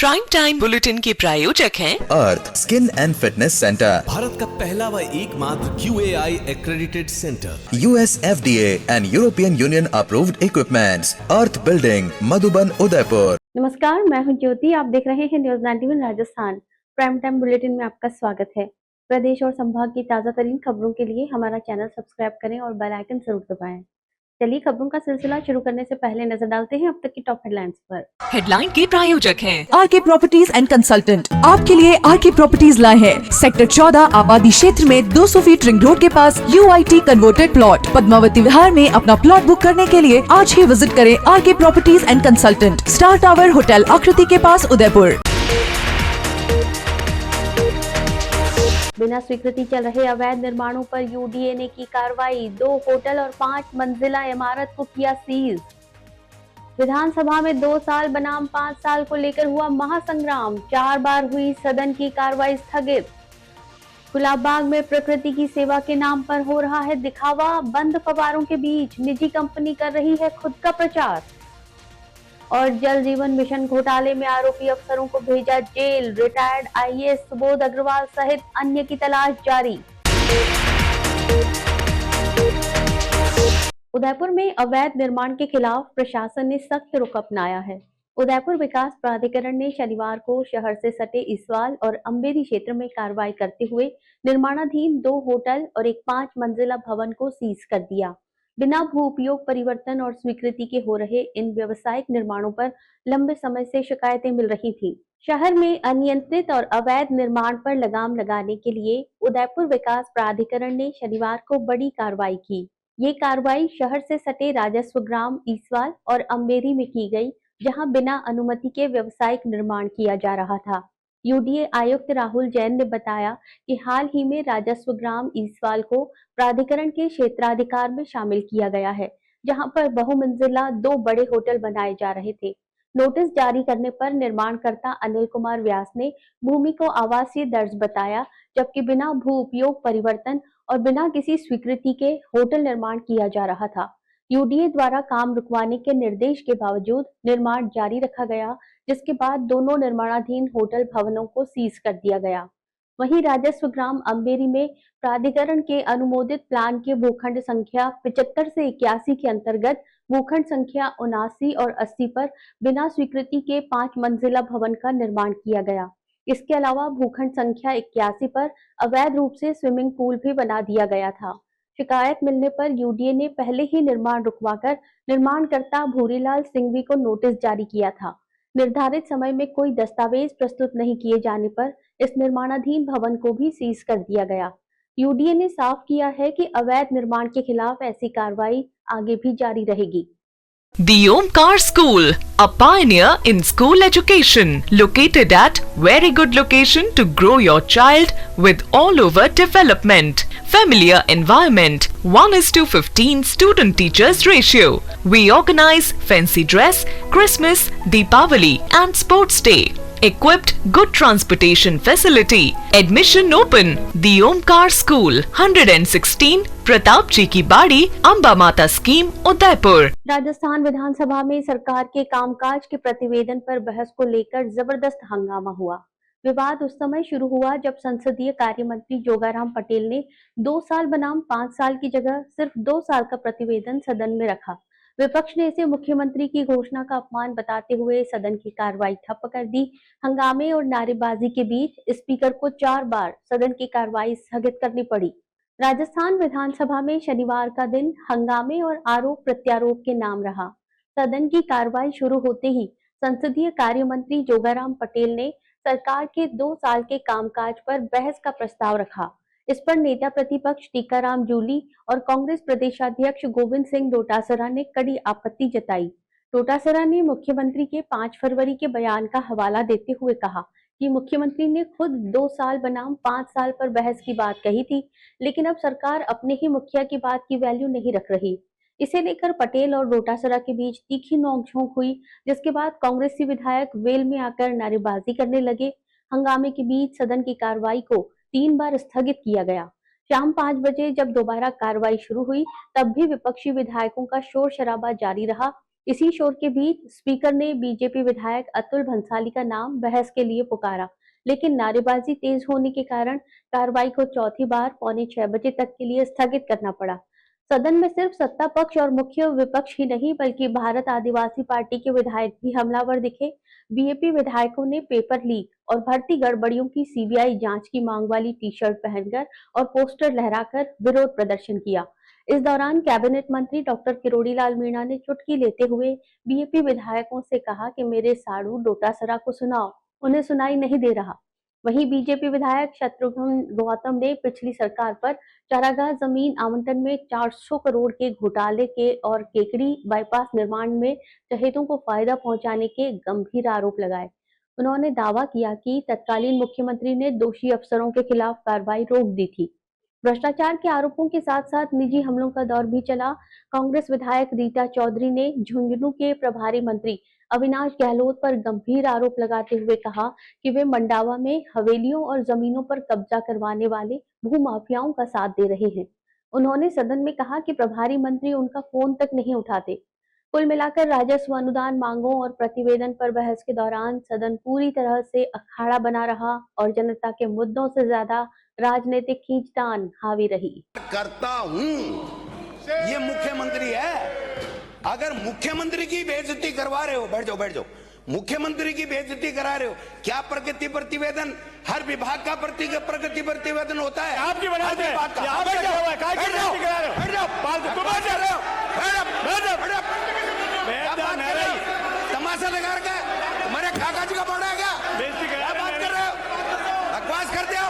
Prime time bulletin के प्रायोजक हैं Earth skin and fitness centre, Bharat का पहला व एकमात्र QAI accredited centre, US FDA and European Union approved equipments, Earth building, Madhuban, Udaipur. नमस्कार, मैं हूं ज्योति। आप देख रहे हैं news 91 Rajasthan. Prime time bulletin में आपका स्वागत है। प्रदेश और संभाग की ताजा तरीन खबरों के लिए हमारा चैनल सब्सक्राइब करें और बेल आइकन जरूर दबाएं। चलिए खबरों का सिलसिला शुरू करने से पहले नजर डालते हैं अब तक की टॉप हेडलाइंस पर। हेडलाइन के प्रायोजक हैं आरके प्रॉपर्टीज एंड कंसल्टेंट। आपके लिए आरके प्रॉपर्टीज लाए हैं सेक्टर 14 आबादी क्षेत्र में 200 फीट रिंग रोड के पास UIT converted plot. Padmavati Vihar में अपना प्लॉट बुक करने के लिए आज ही विजिट करें RK properties and consultant, star tower hotel Aakriti के पास, उदयपुर। बिना स्वीकृति चल रहे अवैध निर्माणों पर UDA ने की कार्रवाई। 2 होटल और 5 मंजिला इमारत को किया सीज। विधानसभा में 2 साल बनाम 5 साल को लेकर हुआ महासंग्राम। 4 बार हुई सदन की कार्रवाई स्थगित। गुलाबबाग में प्रकृति की सेवा के नाम पर हो रहा है दिखावा। बंद फव्वारों के बीच निजी कंपनी कर रही है खुद का प्रचार। और जल जीवन मिशन घोटाले में आरोपी अफसरों को भेजा जेल। रिटायर्ड IAS सुबोध अग्रवाल सहित अन्य की तलाश जारी। उदयपुर में अवैध निर्माण के खिलाफ प्रशासन ने सख्त रुख अपनाया है। उदयपुर विकास प्राधिकरण ने शनिवार को शहर से सटे इसवाल और अंबेरी क्षेत्र में कार्रवाई करते हुए निर्माणाधीन 2 होटल और एक 5 मंजिला भवन को सीज कर दिया। बिना भू उपयोग परिवर्तन और स्वीकृति के हो रहे इन व्यवसायिक निर्माणों पर लंबे समय से शिकायतें मिल रही थी। शहर में अनियंत्रित और अवैध निर्माण पर लगाम लगाने के लिए उदयपुर विकास प्राधिकरण ने शनिवार को बड़ी कार्रवाई की। ये कार्रवाई शहर से सटे राजस्व ग्राम ईसवाल और अंबेरी में की गई, जहां बिना अनुमति के व्यवसायिक निर्माण किया जा रहा था। UDA आयुक्त राहुल जैन ने बताया कि हाल ही में राजस्व ग्राम ईसवाल को प्राधिकरण के क्षेत्राधिकार में शामिल किया गया है, जहां पर बहुमंजिला 2 बड़े होटल बनाए जा रहे थे। नोटिस जारी करने पर निर्माणकर्ता अनिल कुमार व्यास ने भूमि को आवासीय दर्ज बताया, जबकि बिना भू उपयोग परिवर्तन और बिना किसी स्वीकृति के होटल निर्माण किया जा रहा था। UDA द्वारा काम रुकवाने के निर्देश के बावजूद निर्माण जारी रखा गया, जिसके बाद दोनों निर्माणाधीन होटल भवनों को सीज कर दिया गया। वहीं राजस्व ग्राम अंबेरी में प्राधिकरण के अनुमोदित प्लान के भूखंड संख्या 75 से 81 के अंतर्गत भूखंड संख्या 79 और 80 पर बिना स्वीकृति के 5 मंजिला भवन का निर्माण किया गया। इसके अलावा भूखंड संख्या 81 पर अवैध रूप से स्विमिंग पूल भी बना दिया गया था। शिकायत मिलने पर UDA ने पहले ही निर्माण रुकवाकर निर्माणकर्ता भूरीलाल सिंघवी को नोटिस जारी किया था। निर्धारित समय में कोई दस्तावेज प्रस्तुत नहीं किए जाने पर इस निर्माणाधीन भवन को भी सीज कर दिया गया। UDA ने साफ किया है कि अवैध निर्माण के खिलाफ ऐसी कार्रवाई आगे भी जारी रहेगी। The Omkar School, a pioneer in school education, located at very good location to grow your child with all over development. Familiar environment, 1:15 student teachers ratio. We organize fancy dress, Christmas, Deepavali and sports day. Equipped good transportation facility. Admission open. The Omkar School, 116 Pratap जी की बाड़ी, अंबा माता scheme, Udaipur. Rajasthan विधानसभा में सरकार के कामकाज के प्रतिवेदन पर बहस को लेकर जबरदस्त हंगामा हुआ। विवाद उस समय शुरू हुआ जब संसदीय कार्य मंत्री जोगाराम पटेल ने 2 साल बनाम 5 साल की जगह सिर्फ 2 साल का प्रतिवेदन सदन में रखा। विपक्ष ने इसे मुख्यमंत्री की घोषणा का अपमान बताते हुए सदन की कार्रवाई ठप्प कर दी। हंगामे और नारेबाजी के बीच स्पीकर को 4 बार सदन की कार्रवाई स्थगित करनी पड़ी। राजस्थान विधानसभा में शनिवार का दिन हंगामे और आरोप प्रत्यारोप के नाम रहा। सदन की कार्रवाई शुरू होते ही संसदीय कार्य मंत्री जोगाराम पटेल ने सरकार के 2 साल के कामकाज पर बहस का प्रस्ताव रखा। इस पर नेता प्रतिपक्ष टीकाराम जूली और कांग्रेस प्रदेशाध्यक्ष गोविंद सिंह डोटासरा ने कड़ी आपत्ति जताई। डोटासरा ने मुख्यमंत्री के 5 फरवरी के बयान का हवाला देते हुए कहा कि मुख्यमंत्री ने खुद 2 साल बनाम 5 साल पर बहस की बात कही थी, लेकिन अब सरकार अपने ही मुखिया की बात की वैल्यू नहीं रख रही। इसे लेकर पटेल और डोटासरा के बीच तीखी नोकझोंक हुई, जिसके बाद कांग्रेसी विधायक वेल में आकर नारेबाजी करने लगे। हंगामे के बीच सदन की कार्रवाई को 3 बार स्थगित किया गया। शाम 5 बजे जब दोबारा कार्रवाई शुरू हुई, तब भी विपक्षी विधायकों का शोर शराबा जारी रहा इसी शोर के बीच स्पीकर ने बीजेपी विधायक अतुल भंसाली का नाम बहस के लिए पुकारा, लेकिन नारेबाजी तेज होने के कारण कार्रवाई को चौथी बार 5:45 तक के लिए स्थगित करना पड़ा। सदन में सिर्फ सत्ता पक्ष और मुख्य विपक्ष ही नहीं बल्कि भारत आदिवासी पार्टी के विधायक भी हमलावर दिखे। बीएपी विधायकों ने पेपर लीक और भर्ती गड़बड़ियों की सीबीआई जांच की मांग वाली टी-शर्ट पहनकर और पोस्टर लहराकर विरोध प्रदर्शन किया। इस दौरान कैबिनेट मंत्री डॉक्टर किरोड़ी लाल मीणा ने चुटकी लेते हुए बीएपी विधायकों से कहा कि मेरे साड़ू डोटासरा को सुनाओ, उन्हें सुनाई नहीं दे रहा। वहीं बीजेपी विधायक शत्रुघ्न गौतम ने पिछली सरकार पर चारागाह जमीन आवंटन में 400 करोड़ के घोटाले के और केकड़ी बाईपास निर्माण में चहेतों को फायदा पहुंचाने के गंभीर आरोप लगाए। उन्होंने दावा किया कि तत्कालीन मुख्यमंत्री ने दोषी अफसरों के खिलाफ कार्रवाई रोक दी थी। भ्रष्टाचार के आरोपों के साथ साथ निजी हमलों का दौर भी चला। कांग्रेस विधायक रीता चौधरी ने झुंझुनू के प्रभारी मंत्री अविनाश गहलोत पर गंभीर आरोप लगाते हुए कहा कि वे मंडावा में हवेलियों और जमीनों पर कब्जा करवाने वाले भूमाफियाओं का साथ दे रहे हैं। उन्होंने सदन में कहा कि प्रभारी मंत्री उनका फोन तक नहीं उठाते। कुल मिलाकर राजस्व अनुदान मांगों और प्रतिवेदन पर बहस के दौरान सदन पूरी तरह से अखाड़ा बना रहा और जनता के मुद्दों से ज्यादा राजनीतिक खींचतान हावी रही। करता हूं, ये मुख्यमंत्री है। अगर मुख्यमंत्री की बेइज्जती करवा रहे हो, बैठ जाओ, मुख्यमंत्री की बेइज्जती करा रहे हो, क्या प्रगति प्रतिवेदन हर विभाग का प्रगति प्रतिवेदन होता है? आपकी वजह से तमाशा लगा रखा है, तुम्हारे कागज का बोर्ड है क्या? क्या बात कर रहे हो? बकवास करते हो,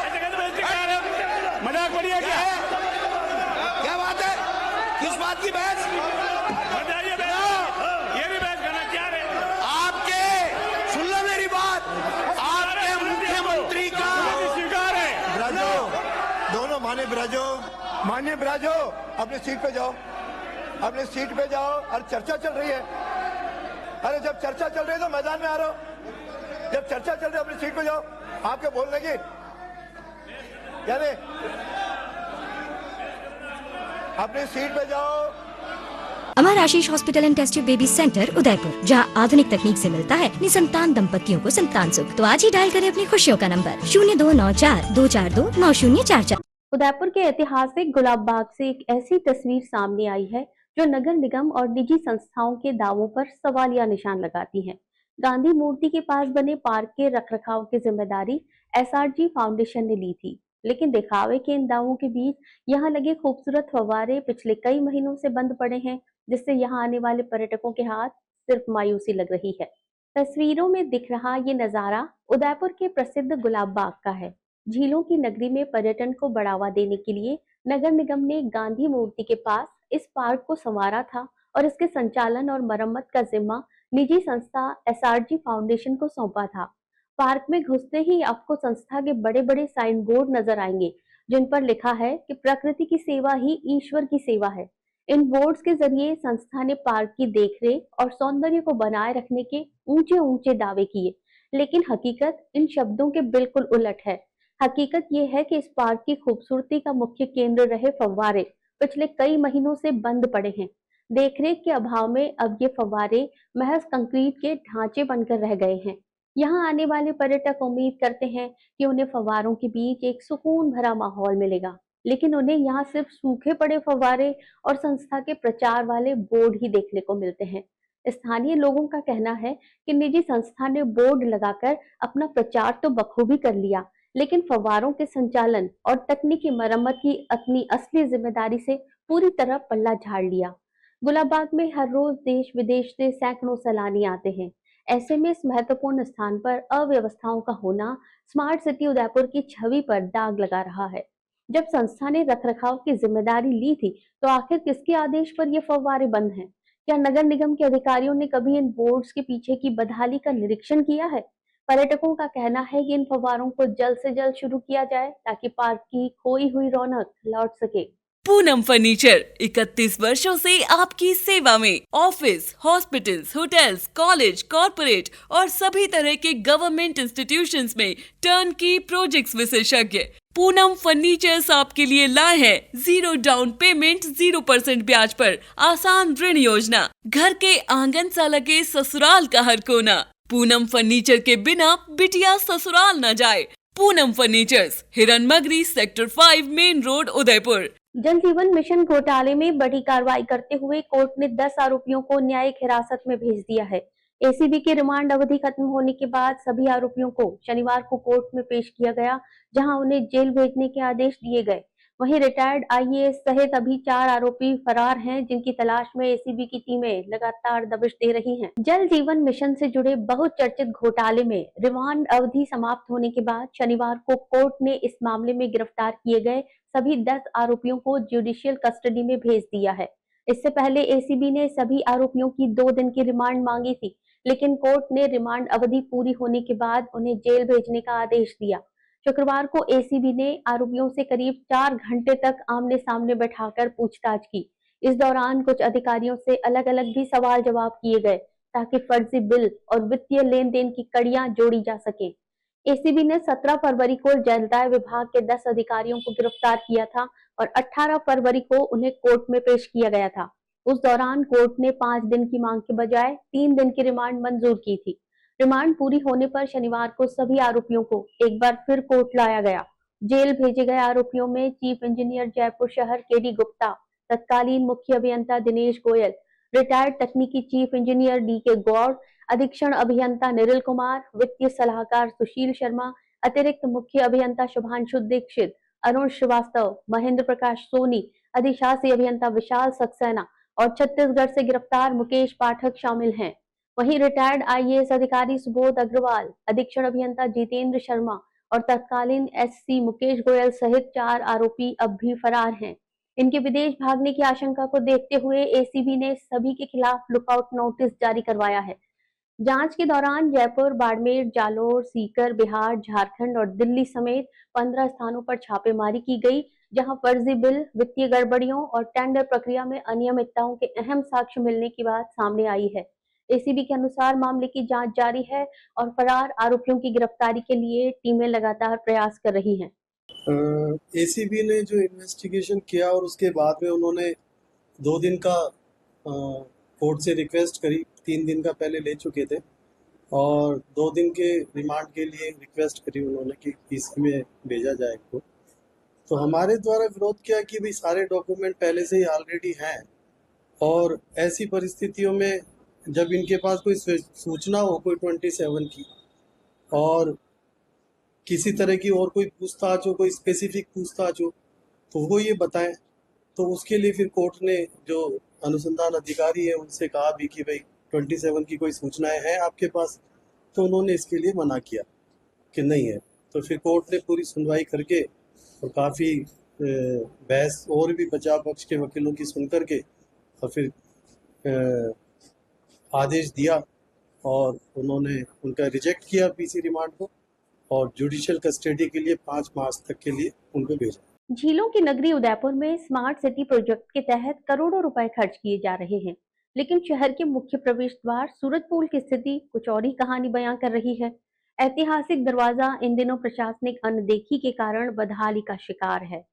मजाक बढ़िया क्या है? क्या बात है? किस बात की बहस? ये भी बहस करना क्या है? आपके सुन लो मेरी बात, आपके मुख्यमंत्री का स्वीकार है। ब्राजो, दोनों मान्य ब्राजो, अपनी सीट पे जाओ, अपनी सीट पे जाओ। और चर्चा चल रही है। अरे जब चर्चा चल रही है तो मैदान में आ रहा हो, जब चर्चा चल रही है अपनी सीट पे जाओ। आपके बोलने की क्या नहीं, अपनी सीट पे जाओ। Amar Ashish hospital and test tube baby centre Udaipur, जहां आधुनिक तकनीक से मिलता है निसंतान दंपतियों को संतान सुख। तो आज ही डायल करें अपनी खुशियों का नंबर 0294-242-9044। उदयपुर के ऐतिहासिक गुलाब बाग से एक ऐसी तस्वीर सामने आई है जो नगर निगम और निजी संस्थाओं के दावों पर सवालिया निशान लगाती है। गांधी मूर्ति के पास बने पार्क के रखरखाव की जिम्मेदारी एसआरजी फाउंडेशन ने ली थी, लेकिन दिखावे के इन दावों के बीच यहाँ लगे खूबसूरत फव्वारे पिछले कई महीनों से बंद पड़े हैं, जिससे यहाँ आने वाले पर्यटकों के हाथ सिर्फ मायूसी लग रही है। तस्वीरों में दिख रहा ये नजारा उदयपुर के प्रसिद्ध गुलाब बाग का है। झीलों की नगरी में पर्यटन को बढ़ावा देने के लिए नगर निगम ने गांधी मूर्ति के पास इस पार्क को संवारा था और इसके संचालन और मरम्मत का जिम्मा निजी संस्था एसआरजी फाउंडेशन को सौंपा था। पार्क में घुसते ही आपको संस्था के बड़े बड़े साइन बोर्ड नजर आएंगे, जिन पर लिखा है कि प्रकृति की सेवा ही ईश्वर की सेवा है। इन बोर्ड्स के जरिए संस्था ने पार्क की देखरेख और सौंदर्य को बनाए रखने के ऊंचे ऊंचे दावे किए, लेकिन हकीकत इन शब्दों के बिल्कुल उलट है। हकीकत ये है कि इस पार्क की खूबसूरती का मुख्य केंद्र रहे फव्वारे पिछले कई महीनों से बंद पड़े हैं। देखरेख के अभाव में अब ये फव्वारे महज कंक्रीट के ढांचे बनकर रह गए हैं। यहाँ आने वाले पर्यटक उम्मीद करते हैं कि उन्हें फव्वारों के बीच एक सुकून भरा माहौल मिलेगा, लेकिन उन्हें यहाँ सिर्फ सूखे पड़े फव्वारे और संस्था के प्रचार वाले बोर्ड ही देखने को मिलते हैं। स्थानीय लोगों का कहना है कि निजी संस्था ने बोर्ड लगाकर अपना प्रचार तो बखूबी कर लिया, लेकिन फव्वारों के संचालन और तकनीकी मरम्मत की अपनी असली जिम्मेदारी से पूरी तरह पल्ला झाड़ लिया। गुलाब बाग में हर रोज देश विदेश से सैकड़ों सैलानी आते हैं। ऐसे में इस महत्वपूर्ण स्थान पर अव्यवस्थाओं का होना स्मार्ट सिटी उदयपुर की छवि पर दाग लगा रहा है। जब संस्था ने रखरखाव की जिम्मेदारी ली थी तो आखिर किसके आदेश पर ये फव्वारे बंद हैं? क्या नगर निगम के अधिकारियों ने कभी इन बोर्ड्स के पीछे की बदहाली का निरीक्षण किया है? पर्यटकों का कहना है कि इन फव्वारों को जल्द से जल्द शुरू किया जाए ताकि पार्क की खोई हुई रौनक लौट सके। पूनम फर्नीचर 31 वर्षों से आपकी सेवा में। Office, hospitals, hotels, college, corporate और सभी तरह के गवर्नमेंट इंस्टीट्यूशंस में टर्नकी प्रोजेक्ट्स विशेषज्ञ। पूनम फर्नीचर्स आपके लिए लाए हैं 0 डाउन पेमेंट 0% ब्याज पर आसान ऋण योजना। घर के आंगन सा लगे ससुराल का हर कोना। पूनम फर्नीचर के बिना बिटिया ससुराल न जाए। पूनम फर्नीचर्स, हिरन मगरी, सेक्टर 5, मेन रोड, उदयपुर। जल जीवन मिशन घोटाले में बड़ी कार्रवाई करते हुए कोर्ट ने 10 आरोपियों को न्यायिक हिरासत में भेज दिया है। एसीबी की रिमांड अवधि खत्म होने के बाद सभी आरोपियों को शनिवार को कोर्ट में पेश किया गया, जहां उन्हें जेल भेजने के आदेश दिए गए। वहीं रिटायर्ड आईएएस सहित अभी 4 आरोपी फरार हैं, जिनकी तलाश में एसीबी की टीमें लगातार दबिश दे रही हैं। जल जीवन मिशन से जुड़े बहुचर्चित घोटाले में रिमांड अवधि समाप्त होने के बाद शनिवार को कोर्ट ने इस मामले में गिरफ्तार किए गए सभी 10 आरोपियों को जुडिशियल कस्टडी में भेज दिया है। इससे पहले एसीबी ने सभी आरोपियों की 2 दिन की रिमांड मांगी थी, लेकिन कोर्ट ने रिमांड अवधि पूरी होने के बाद उन्हें जेल भेजने का आदेश दिया। शुक्रवार को एसीबी ने आरोपियों से करीब 4 घंटे तक आमने सामने बैठाकर पूछताछ की। इस दौरान कुछ अधिकारियों से अलग अलग भी सवाल जवाब किए गए, ताकि फर्जी बिल और वित्तीय लेन देन की कड़ियां जोड़ी जा सके। एसीबी ने 17 फरवरी को जलदाय विभाग के 10 अधिकारियों को गिरफ्तार किया था और 18 फरवरी को उन्हें कोर्ट में पेश किया गया था। उस दौरान कोर्ट ने 5 दिन की मांग के बजाय 3 दिन की रिमांड मंजूर की थी। रिमांड पूरी होने पर शनिवार को सभी आरोपियों को एक बार फिर कोर्ट लाया गया। जेल भेजे गए आरोपियों में चीफ इंजीनियर जयपुर शहर केडी गुप्ता, तत्कालीन मुख्य अभियंता दिनेश गोयल, रिटायर्ड तकनीकी चीफ इंजीनियर डीके गौड़, अधीक्षण अभियंता निरिल कुमार, वित्तीय सलाहकार सुशील शर्मा, अतिरिक्त मुख्य अभियंता शुभांशु दीक्षित, अरुण श्रीवास्तव, महेंद्र प्रकाश सोनी, अधिशासी अभियंता विशाल सक्सेना और छत्तीसगढ़ से गिरफ्तार मुकेश पाठक शामिल हैं। वहीं रिटायर्ड आईएएस अधिकारी सुबोध अग्रवाल, अधीक्षण अभियंता जितेंद्र शर्मा और तत्कालीन एससी मुकेश गोयल सहित 4 आरोपी अब भी फरार हैं। इनके विदेश भागने की आशंका को देखते हुए एसीबी ने सभी के खिलाफ लुकआउट नोटिस जारी करवाया है। जांच के दौरान जयपुर, बाड़मेर, जालोर, सीकर, बिहार, झारखंड और दिल्ली समेत 15 स्थानों पर छापेमारी की गई, जहां फर्जी बिल, वित्तीय गड़बड़ियों और टेंडर प्रक्रिया में अनियमितताओं के अहम साक्ष्य मिलने की बात सामने आई है। एसीबी के अनुसार मामले की जांच जारी है और फरार आरोपियों की गिरफ्तारी के लिए टीमें लगातार प्रयास कर रही हैं। एसीबी ने जो इन्वेस्टिगेशन किया और उसके बाद में उन्होंने 2 दिन का कोर्ट से रिक्वेस्ट करी, 3 दिन का पहले ले चुके थे और 2 दिन के रिमांड के लिए रिक्वेस्ट करी उन्होंने कि इसमें भेजा जाए को। तो हमारे द्वारा विरोध किया कि भाई सारे डॉक्यूमेंट पहले से ही ऑलरेडी हैं और ऐसी परिस्थितियों में जब इनके पास कोई सूचना हो कोई 27 की और किसी तरह की और कोई पूछताछ हो, कोई स्पेसिफिक पूछताछ हो, तो वो ये बताएं। तो उसके लिए फिर कोर्ट ने जो अनुसंधान अधिकारी है उनसे कहा भी कि भाई 27 की कोई सूचनाएं हैं आपके पास, तो उन्होंने इसके लिए मना किया कि नहीं है। तो फिर कोर्ट ने पूरी सुनवाई करके और काफ़ी बहस और भी बचाव पक्ष के वकीलों की सुन करके और फिर आदेश दिया और उन्होंने उनका रिजेक्ट किया पीसी रिमांड को और जुडिशियल कस्टडी के लिए 5 मार्च तक के लिए उनको भेजा। झीलों की नगरी उदयपुर में स्मार्ट सिटी प्रोजेक्ट के तहत करोड़ों रुपए खर्च किए जा रहे हैं, लेकिन शहर के मुख्य प्रवेश द्वार सूरजपोल की स्थिति कुछ और ही कहानी बयां कर रही है। ऐतिहासिक दरवाजा इन दिनों प्रशासनिक अनदेखी के कारण बदहाली का शिकार है।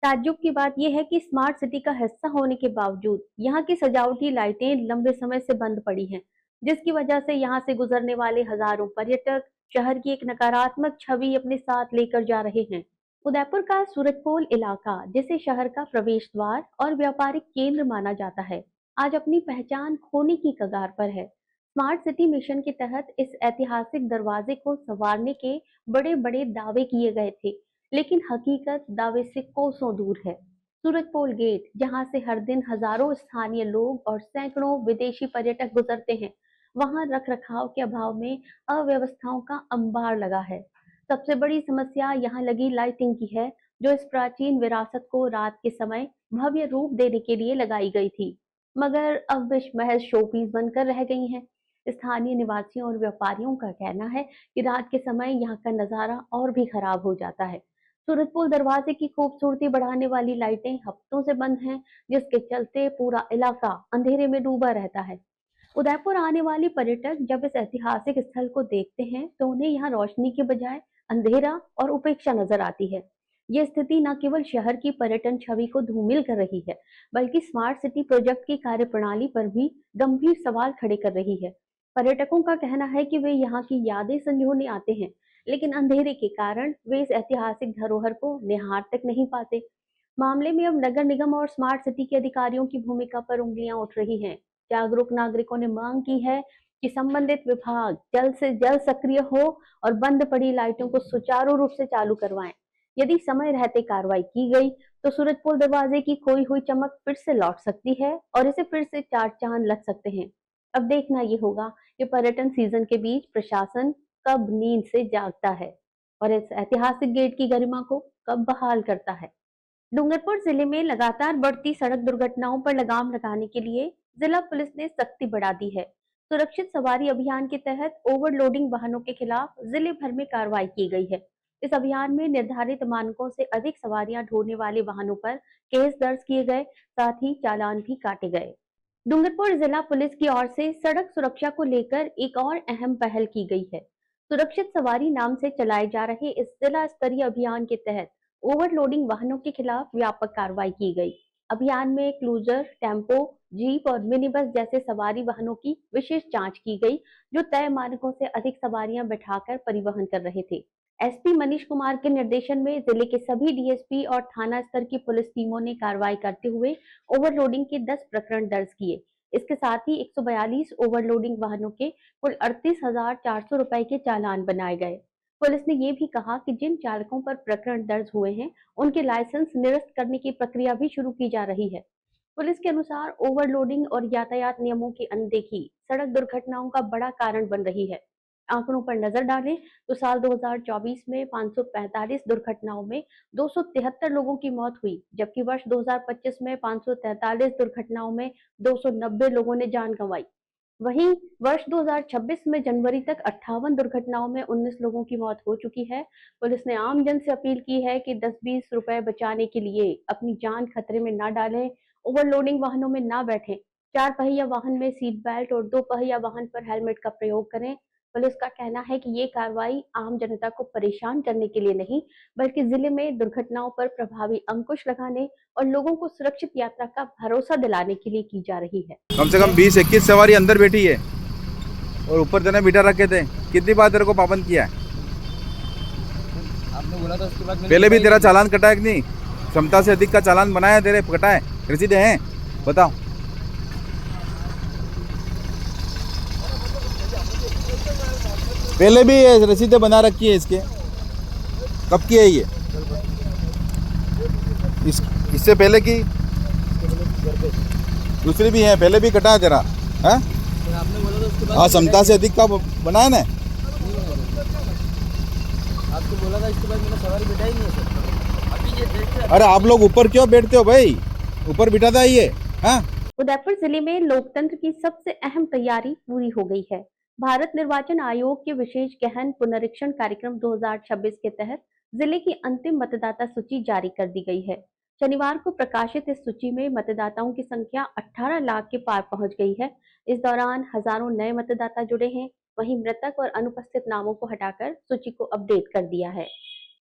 ताज्जुब की बात यह है कि स्मार्ट सिटी का हिस्सा होने के बावजूद यहाँ की सजावटी लाइटें लंबे समय से बंद पड़ी हैं, जिसकी वजह से यहाँ से गुजरने वाले हजारों पर्यटक शहर की एक नकारात्मक छवि अपने साथ लेकर जा रहे हैं। उदयपुर का सूरजपोल इलाका, जिसे शहर का प्रवेश द्वार और व्यापारिक केंद्र माना जाता है, आज अपनी पहचान खोने की कगार पर है। स्मार्ट सिटी मिशन के तहत इस ऐतिहासिक दरवाजे को संवारने के बड़े बड़े दावे किए गए थे, लेकिन हकीकत दावे से कोसों दूर है। सूरजपोल गेट, जहां से हर दिन हजारों स्थानीय लोग और सैकड़ों विदेशी पर्यटक गुजरते हैं, वहां रखरखाव के अभाव में अव्यवस्थाओं का अंबार लगा है। सबसे बड़ी समस्या यहाँ लगी लाइटिंग की है, जो इस प्राचीन विरासत को रात के समय भव्य रूप देने के लिए लगाई गई थी, मगर अब वे महज शोपीस बनकर रह गई हैं। स्थानीय निवासियों और व्यापारियों का कहना है कि रात के समय यहाँ का नजारा और भी खराब हो जाता है। सूरजपोल दरवाजे की खूबसूरती बढ़ाने वाली लाइटें हफ्तों से बंद हैं, जिसके चलते पूरा इलाका अंधेरे में डूबा रहता है। उदयपुर आने वाले पर्यटक जब इस ऐतिहासिक स्थल को देखते हैं तो उन्हें यहाँ रोशनी के बजाय अंधेरा और उपेक्षा नजर आती है। ये स्थिति न केवल शहर की पर्यटन छवि को धूमिल कर रही है, बल्कि स्मार्ट सिटी प्रोजेक्ट की कार्यप्रणाली पर भी गंभीर सवाल खड़े कर रही है। पर्यटकों का कहना है कि वे यहाँ की यादें संजोने आते हैं, लेकिन अंधेरे के कारण वे इस ऐतिहासिक धरोहर को निहार तक नहीं पाते। मामले में अब नगर निगम और स्मार्ट सिटी के अधिकारियों की भूमिका पर उंगलियां उठ रही हैं। जागरूक नागरिकों ने मांग की है कि संबंधित विभाग जल्द से जल्द सक्रिय हो और बंद पड़ी लाइटों को सुचारू रूप से चालू करवाएं। यदि समय रहते कार्रवाई की गई तो सूरजपुर दरवाजे की खोई हुई चमक फिर से लौट सकती है और इसे फिर से चार चांद लग सकते हैं। अब देखना ये होगा कि पर्यटन सीजन के बीच प्रशासन कब नींद से जागता है और इस ऐतिहासिक गेट की गरिमा को कब बहाल करता है। डूंगरपुर जिले में लगातार बढ़ती सड़क दुर्घटनाओं पर लगाम लगाने के लिए जिला पुलिस ने सख्ती बढ़ा दी है। सुरक्षित सवारी अभियान के तहत ओवरलोडिंग वाहनों के खिलाफ जिले भर में कार्रवाई की गई है। इस अभियान में निर्धारित मानकों से अधिक सवारियां ढोने वाले वाहनों पर केस दर्ज किए गए, साथ ही चालान भी काटे गए। डूंगरपुर जिला पुलिस की ओर से सड़क सुरक्षा को लेकर एक और अहम पहल की गई है। सुरक्षित सवारी नाम से चलाए जा रहे इस जिला स्तरीय अभियान के तहत ओवरलोडिंग वाहनों के खिलाफ व्यापक कार्रवाई की गई। अभियान में क्रूजर, टेम्पो, जीप और मिनी बस जैसे सवारी वाहनों की विशेष जांच की गई, जो तय मानकों से अधिक सवारियां बिठाकर परिवहन कर रहे थे। एसपी मनीष कुमार के निर्देशन में जिले के सभी डीएसपी और थाना स्तर की पुलिस टीमों ने कार्रवाई करते हुए ओवरलोडिंग के 10 प्रकरण दर्ज किए। इसके साथ ही 142 ओवरलोडिंग वाहनों के कुल 38,400 रुपए के चालान बनाए गए। पुलिस ने ये भी कहा कि जिन चालकों पर प्रकरण दर्ज हुए हैं, उनके लाइसेंस निरस्त करने की प्रक्रिया भी शुरू की जा रही है। पुलिस के अनुसार ओवरलोडिंग और यातायात नियमों की अनदेखी सड़क दुर्घटनाओं का बड़ा कारण बन रही है। आंकड़ों पर नजर डालें तो साल 2024 में 545 दुर्घटनाओं में 273 लोगों की मौत हुई, जबकि वर्ष 2025 में 543 दुर्घटनाओं में 290 लोगों ने जान गंवाई। वहीं वर्ष 2026 में जनवरी तक 58 दुर्घटनाओं में 19 लोगों की मौत हो चुकी है। पुलिस ने आम जन से अपील की है कि 10-20 रुपए बचाने के लिए अपनी जान खतरे में न डालें, ओवरलोडिंग वाहनों में न बैठें, 4 पहिया वाहन में सीट बेल्ट और 2 पहिया वाहन पर हेलमेट का प्रयोग करें। पुलिस का कहना है कि ये कार्रवाई आम जनता को परेशान करने के लिए नहीं, बल्कि जिले में दुर्घटनाओं पर प्रभावी अंकुश लगाने और लोगों को सुरक्षित यात्रा का भरोसा दिलाने के लिए की जा रही है। कम से कम 20-21 सवारी अंदर बैठी है और ऊपर जने बिठा रखे थे। कितनी बार तेरे को पाबंद किया है? आपने बोला था उसके बाद पहले भी तेरा चालान कटा है कि नहीं? क्षमता से अधिक का चालान बनाया तेरे, कटा है? रसीदें हैं? बताओ। पहले भी रसीदें बना रखी है इसके। कब की है ये? इससे पहले की दूसरी भी है, पहले भी कटा है तेरा? है? हाँ, क्षमता से अधिक का बनाया ना? आपको बोला था इसके बाद मैंने सवारी बिठाई नहीं है सर। अभी ये देखते। अरे आप लोग ऊपर क्यों बैठते हो भाई? ऊपर बिठाता है ये। हाँ? उदयपुर जिले में लोकतंत्र की सबसे अहम तैयारी पूरी हो गई है। भारत निर्वाचन आयोग के विशेष गहन पुनरीक्षण कार्यक्रम 2026 के तहत जिले की अंतिम मतदाता सूची जारी कर दी गई है। शनिवार को प्रकाशित इस सूची में मतदाताओं की संख्या 18 लाख के पार पहुंच गई है। इस दौरान हजारों नए मतदाता जुड़े हैं। वहीं मृतक और अनुपस्थित नामों को हटाकर सूची को अपडेट कर दिया है।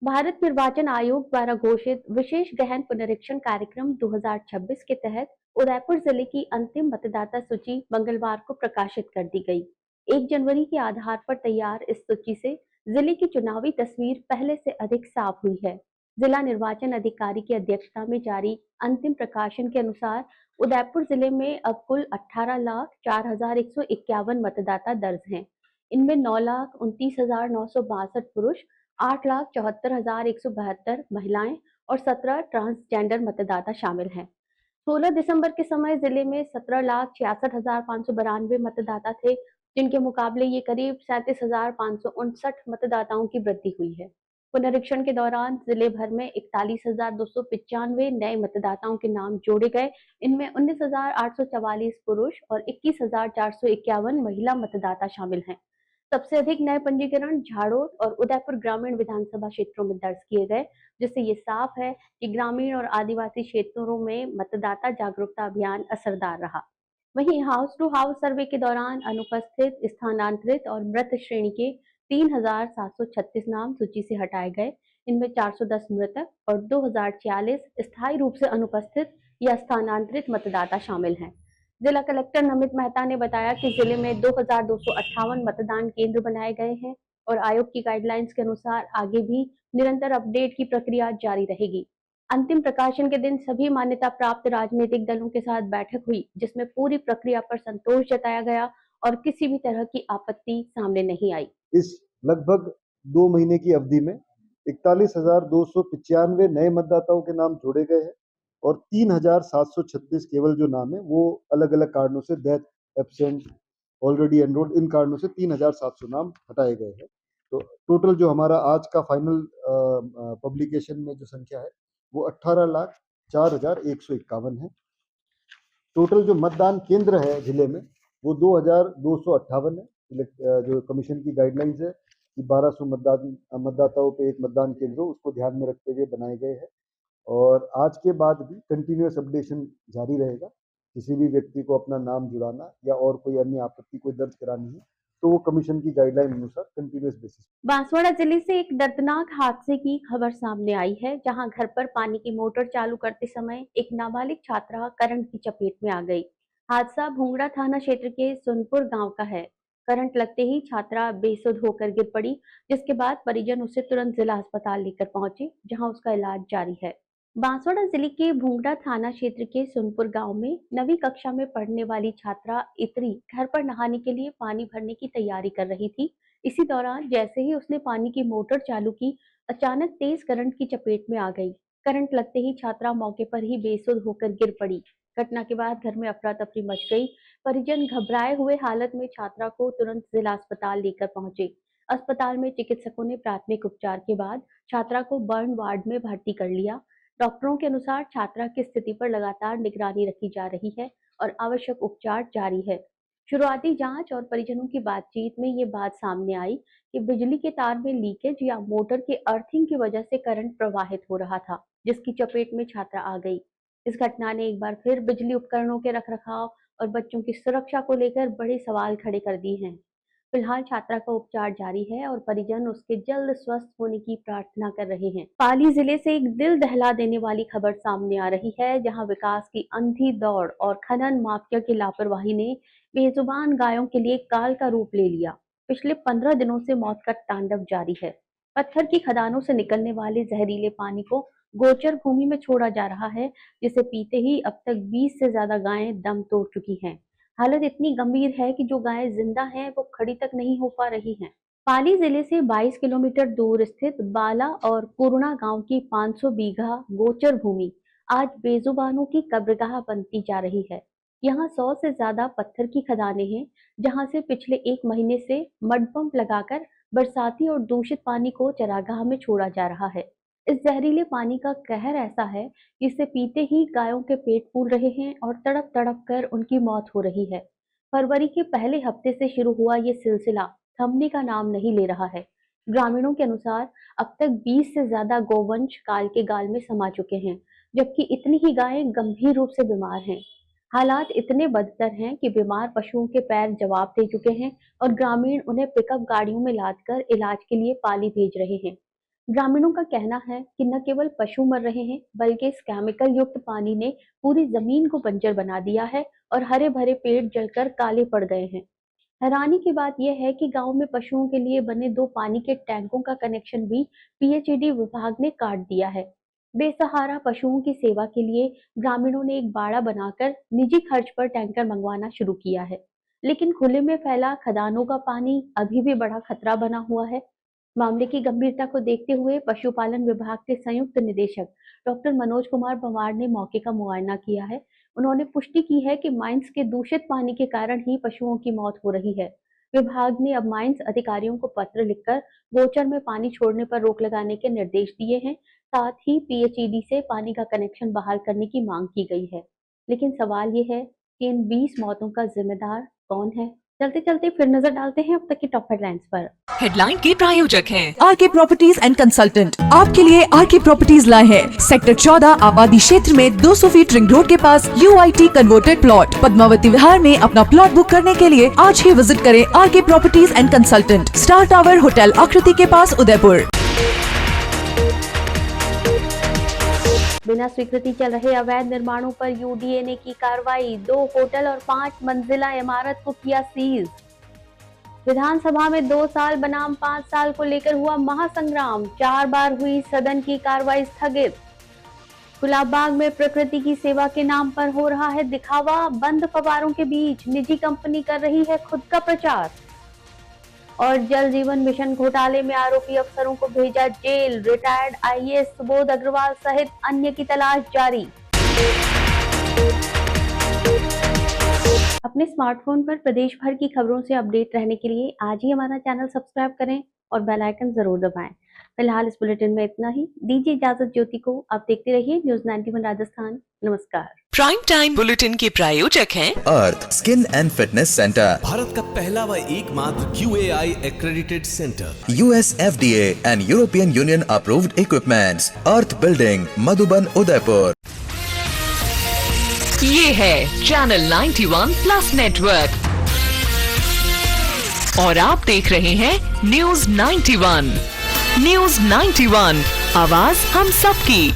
भारत निर्वाचन आयोग द्वारा घोषित विशेष गहन पुनरीक्षण कार्यक्रम 2026 के तहत उदयपुर जिले की अंतिम मतदाता सूची मंगलवार को प्रकाशित कर दी गई। 1 जनवरी के आधार पर तैयार इस सूची से जिले की चुनावी तस्वीर पहले से अधिक साफ हुई है। जिला निर्वाचन अधिकारी की अध्यक्षता में जारी अंतिम प्रकाशन के अनुसार उदयपुर जिले में अब कुल 18,04,151 मतदाता दर्ज हैं। इनमें 9,29,962 पुरुष, 8,74,172 महिलाएं और 17 ट्रांसजेंडर मतदाता शामिल हैं। 16 दिसंबर के समय जिले में 17,66,592 मतदाता थे, जिनके मुकाबले ये करीब 37,559 मतदाताओं की वृद्धि हुई है। पुनरीक्षण के दौरान जिले भर में 41,295 नए मतदाताओं के नाम जोड़े गए। इनमें 19,844 पुरुष और 21,451 महिला मतदाता शामिल हैं। सबसे अधिक नए पंजीकरण झाड़ोद और उदयपुर ग्रामीण विधानसभा क्षेत्रों में दर्ज किए गए, जिससे ये साफ है कि ग्रामीण और आदिवासी क्षेत्रों में मतदाता जागरूकता अभियान असरदार रहा। वहीं हाउस टू हाउस सर्वे के दौरान अनुपस्थित, स्थानांतरित और मृत श्रेणी के 3,736 नाम सूची से हटाए गए। इनमें 410 मृतक और 2,046 स्थायी रूप से अनुपस्थित या स्थानांतरित मतदाता शामिल हैं। जिला कलेक्टर नमित मेहता ने बताया कि जिले में 2,258 मतदान केंद्र बनाए गए हैं और आयोग की गाइडलाइंस के अनुसार आगे भी निरंतर अपडेट की प्रक्रिया जारी रहेगी। अंतिम प्रकाशन के दिन सभी मान्यता प्राप्त राजनीतिक दलों के साथ बैठक हुई, जिसमें पूरी प्रक्रिया पर संतोष जताया गया और किसी भी तरह की आपत्ति सामने नहीं आई। इस लगभग 2 महीने की अवधि में 41,295 नए मतदाताओं के नाम जोड़े गए हैं और 3,736 केवल जो नाम है वो अलग अलग कारणों से डेथ, एब्सेंट, ऑलरेडी एनरोल्ड, इन कारणों से 3,700 नाम हटाए गए हैं। तो टोटल जो हमारा आज का फाइनल पब्लिकेशन में जो संख्या है वो 18,04,151 है। टोटल जो मतदान केंद्र है जिले में वो 2,258 है। जो कमीशन की गाइडलाइंस है कि 1200 मतदाताओं पे एक मतदान केंद्र हो, उसको ध्यान में रखते हुए बनाए गए हैं और आज के बाद भी कंटिन्यूअस अपडेशन जारी रहेगा। किसी भी व्यक्ति को अपना नाम जुड़ाना या और कोई अन्य आपत्ति कोई दर्ज करानी है तो वो कमीशन की गाइडलाइन अनुसार कंटिन्यूअस बेसिस। बांसवाड़ा जिले से एक दर्दनाक हादसे की खबर सामने आई है, जहां घर पर पानी की मोटर चालू करते समय एक नाबालिग छात्रा करंट की चपेट में आ गई। हादसा भूंगड़ा थाना क्षेत्र के सुनपुर गांव का है। करंट लगते ही छात्रा बेसुध होकर गिर पड़ी, जिसके बाद परिजन उसे तुरंत जिला अस्पताल लेकर पहुंचे, जहां उसका इलाज जारी है। बांसवाड़ा जिले के भूंगड़ा थाना क्षेत्र के सुनपुर गांव में 9वीं कक्षा में पढ़ने वाली छात्रा इतरी घर पर नहाने के लिए पानी भरने की तैयारी कर रही थी। इसी दौरान जैसे ही उसने पानी की मोटर चालू की, अचानक तेज करंट की चपेट में आ गई। करंट लगते ही छात्रा मौके पर ही बेसुध होकर गिर पड़ी। घटना के बाद घर में अफरा तफरी मच गई। परिजन घबराए हुए हालत में छात्रा को तुरंत जिला अस्पताल लेकर पहुंचे। अस्पताल में चिकित्सकों ने प्राथमिक उपचार के बाद छात्रा को बर्न वार्ड में भर्ती कर लिया। डॉक्टरों के अनुसार छात्रा की स्थिति पर लगातार निगरानी रखी जा रही है और आवश्यक उपचार जारी है। शुरुआती जांच और परिजनों की बातचीत में ये बात सामने आई कि बिजली के तार में लीकेज या मोटर के अर्थिंग की वजह से करंट प्रवाहित हो रहा था, जिसकी चपेट में छात्रा आ गई। इस घटना ने एक बार फिर बिजली उपकरणों के रखरखाव और बच्चों की सुरक्षा को लेकर बड़े सवाल खड़े कर दिए हैं। फिलहाल छात्रा का उपचार जारी है और परिजन उसके जल्द स्वस्थ होने की प्रार्थना कर रहे हैं। पाली जिले से एक दिल दहला देने वाली खबर सामने आ रही है, जहां विकास की अंधी दौड़ और खनन माफिया की लापरवाही ने बेजुबान गायों के लिए काल का रूप ले लिया। पिछले 15 दिनों से मौत का तांडव जारी है। पत्थर की खदानों से निकलने वाले जहरीले पानी को गोचर भूमि में छोड़ा जा रहा है, जिसे पीते ही अब तक 20 से ज्यादा गायें दम तोड़ चुकी हैं। हालत इतनी गंभीर है कि जो गायें जिंदा हैं वो खड़ी तक नहीं हो पा रही हैं। पाली जिले से 22 किलोमीटर दूर स्थित बाला और पूर्णा गांव की 500 बीघा गोचर भूमि आज बेजुबानों की कब्रगाह बनती जा रही है। यहाँ 100 से ज्यादा पत्थर की खदानें हैं, जहां से पिछले 1 महीने से मड पंप लगाकर बरसाती और दूषित पानी को चरागाह में छोड़ा जा रहा है। इस जहरीले पानी का कहर ऐसा है कि इसे पीते ही गायों के पेट फूल रहे हैं और तड़प तड़प कर उनकी मौत हो रही है। फरवरी के पहले हफ्ते से शुरू हुआ ये सिलसिला थमने का नाम नहीं ले रहा है। ग्रामीणों के अनुसार अब तक 20 से ज्यादा गोवंश काल के गाल में समा चुके हैं, जबकि इतनी ही गायें गंभीर रूप से बीमार हैं। हालात इतने बदतर हैं कि बीमार पशुओं के पैर जवाब दे चुके हैं और ग्रामीण उन्हें पिकअप गाड़ियों में लादकर इलाज के लिए पाली भेज रहे हैं। ग्रामीणों का कहना है कि न केवल पशु मर रहे हैं, बल्कि इस केमिकल युक्त पानी ने पूरी जमीन को बंजर बना दिया है और हरे भरे पेड़ जलकर काले पड़ गए हैं। हैरानी की बात यह है कि गांव में पशुओं के लिए बने 2 पानी के टैंकों का कनेक्शन भी पीएचईडी विभाग ने काट दिया है। बेसहारा पशुओं की सेवा के लिए ग्रामीणों ने एक बाड़ा बनाकर निजी खर्च पर टैंकर मंगवाना शुरू किया है, लेकिन खुले में फैला खदानों का पानी अभी भी बड़ा खतरा बना हुआ है। मामले की गंभीरता को देखते हुए पशुपालन विभाग के संयुक्त निदेशक डॉक्टर मनोज कुमार पंवार ने मौके का मुआयना किया है। उन्होंने पुष्टि की है कि माइंस के दूषित पानी के कारण ही पशुओं की मौत हो रही है। विभाग ने अब माइंस अधिकारियों को पत्र लिखकर गोचर में पानी छोड़ने पर रोक लगाने के निर्देश दिए हैं। साथ ही पीएचईडी से पानी का कनेक्शन बहाल करने की मांग की गई है। लेकिन सवाल ये है कि इन 20 मौतों का जिम्मेदार कौन है? चलते चलते फिर नजर डालते हैं अब तक की टॉप हेडलाइंस पर। हेडलाइन के प्रायोजक हैं आरके प्रॉपर्टीज एंड कंसल्टेंट। आपके लिए आरके प्रॉपर्टीज लाए हैं सेक्टर 14 आबादी क्षेत्र में 200 फीट रिंग रोड के पास UIT converted plot. Padmavati Vihar में अपना प्लॉट बुक करने के लिए आज ही विजिट करें RK properties and consultant, star tower hotel Aakriti के पास, उदयपुर। बिना स्वीकृति चल रहे अवैध निर्माणों पर UDA ने की कार्रवाई, 2 होटल और 5 मंजिला इमारत को किया सीज। विधानसभा में 2 साल बनाम 5 साल को लेकर हुआ महासंग्राम, 4 बार हुई सदन की कार्रवाई स्थगित। गुलाब बाग में प्रकृति की सेवा के नाम पर हो रहा है दिखावा, बंद फव्वारों के बीच निजी कंपनी कर रही है खुद का प्रचार। और जल जीवन मिशन घोटाले में आरोपी अफसरों को भेजा जेल, रिटायर्ड IAS सुबोध अग्रवाल सहित अन्य की तलाश जारी। अपने स्मार्टफोन पर प्रदेश भर की खबरों से अपडेट रहने के लिए आज ही हमारा चैनल सब्सक्राइब करें और बेल आइकन जरूर दबाएं। फिलहाल इस बुलेटिन में इतना ही। दीजिए इजाजत ज्योति को। आप देखते रहिए न्यूज़ 91 राजस्थान। नमस्कार। प्राइम टाइम बुलेटिन के प्रायोजक हैं Earth skin and fitness centre, Bharat का पहला व एकमात्र QAI accredited center, US FDA and European Union approved equipments, earth building, Madhuban, Udaipur. ये है चैनल 91 प्लस नेटवर्क और आप देख रहे हैं न्यूज़ 91। न्यूज़ 91, आवाज हम सबकी।